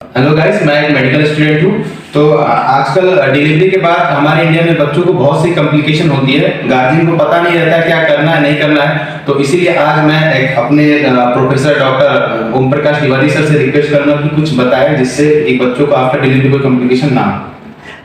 Hello guys, मैं एक medical student हूँ। तो आजकल डिलीवरी के बाद हमारे इंडिया में बच्चों को बहुत सी कॉम्प्लिकेशन होती है। गार्जियन को पता नहीं रहता क्या करना है नहीं करना है। तो इसीलिए आज मैं एक अपने professor doctor Om Prakash Tiwari sir से रिक्वेस्ट करूंगा कि कुछ बताएं जिससे एक बच्चों को आफ्टर डिलीवरी कोई कॉम्प्लिकेशन ना हो।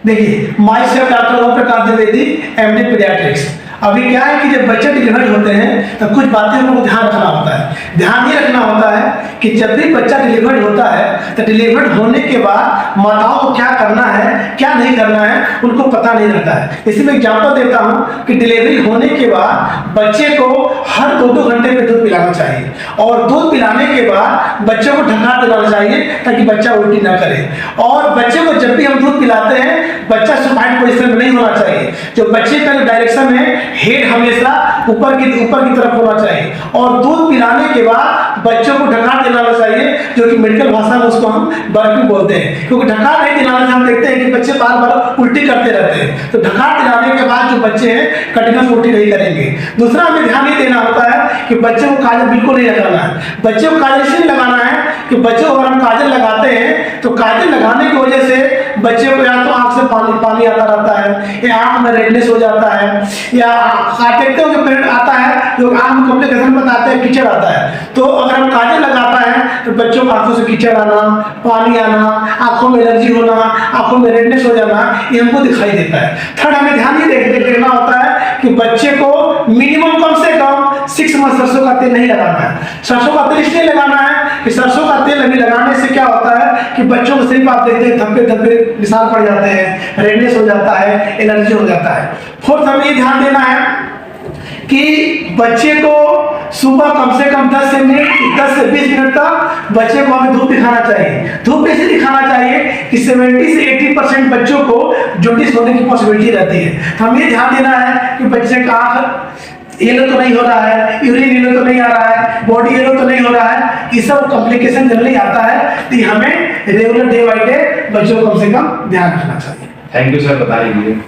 देखिए, myself doctor Om Prakash Dwivedi, MD paediatrics. अभी क्या है कि जब बच्चे डिलीवर्ड होते हैं तो कुछ बातें हमको ध्यान रखना होता है। ध्यान ये रखना होता है कि जब भी बच्चा डिलीवर्ड होता है तो डिलीवर्ड होने के बाद माताओं को क्या करना है क्या नहीं करना है उनको पता नहीं रहता है। इसलिए मैं एग्जाम्पल देता हूँ कि डिलीवरी होने के बाद बच्चे को हर 2-2 घंटे में दूध पिलाना चाहिए और दूध पिलाने के बाद बच्चे को ढका दिलाना चाहिए ताकि बच्चा उल्टी ना करे। और बच्चे को जब भी हम दूध पिलाते हैं बच्चा सुपाइन पोजीशन में नहीं होना चाहिए। जो बच्चे का जो डायरेक्शन है हेड हमेशा ऊपर की तरफ होना चाहिए और दूध पिलाने के बाद बच्चों को ढका दिलाना चाहिए, जो कि मेडिकल भाषा में उसको हम बर्पिंग बोलते हैं। क्योंकि ढका नहीं दिलाने से हम देखते हैं कि बच्चे बार बार उल्टी करते रहते हैं। तो ढका दिलाने के बाद जो बच्चे हैं कंटिन्यूस उल्टी नहीं करेंगे। दूसरा हमें ध्यान ये देना होता है कि बच्चे को काजल बिल्कुल नहीं लगाना है। बच्चे को काजल इसलिए लगाना है कि बच्चे को अगर हम काजल लगाते हैं तो काजल लगाने की वजह से बच्चे को या तो आंख से पानी आता रहता है या आंख में रेडनेस हो जाता है या देखते हो कि पेरेंट आता है जो आंख में कॉम्प्लिकेशन बताते हैं कीचड़ आता है। तो अगर हम काजल लगाता है तो बच्चों को आंखों से कीचड़ आना, पानी आना, आंखों में एलर्जी होना, आंखों में रेडनेस हो जाना, ये हमको दिखाई देता है। थर्ड, हमें ध्यान ये देखना होता है कि बच्चे को मिनिमम कम से कम 6 मंथ सरसों का तेल नहीं लगाना है। सरसों का तेल इसलिए लगाना है कि सरसों का तेल अभी लगाने से क्या होता है कि बच्चों को सिर्फ आप देखते हैं धब्बे धब्बे निशान पड़ जाते हैं, रेडनेस हो जाता है, एलर्जी हो जाता है। फोर्थ, हमें ये ध्यान देना है कि बच्चे को सुबह कम से कम 10 से 20 मिनट तक बच्चे को हमें धूप दिखाना चाहिए। धूप ऐसे दिखाना चाहिए कि 70 से 80% बच्चों को जॉन्डिस होने की पॉसिबिलिटी रहती है। तो हमें ये ध्यान देना है कि बच्चे का आंख येलो तो नहीं हो रहा है, यूरिन येलो तो नहीं आ रहा है, बॉडी येलो तो नहीं हो रहा है। ये सब कॉम्प्लिकेशन जनरली आता है। तो हमें रेगुलर डे बाई डे बच्चों को कम से कम ध्यान रखना चाहिए। थैंक यू सर, बता दीजिए।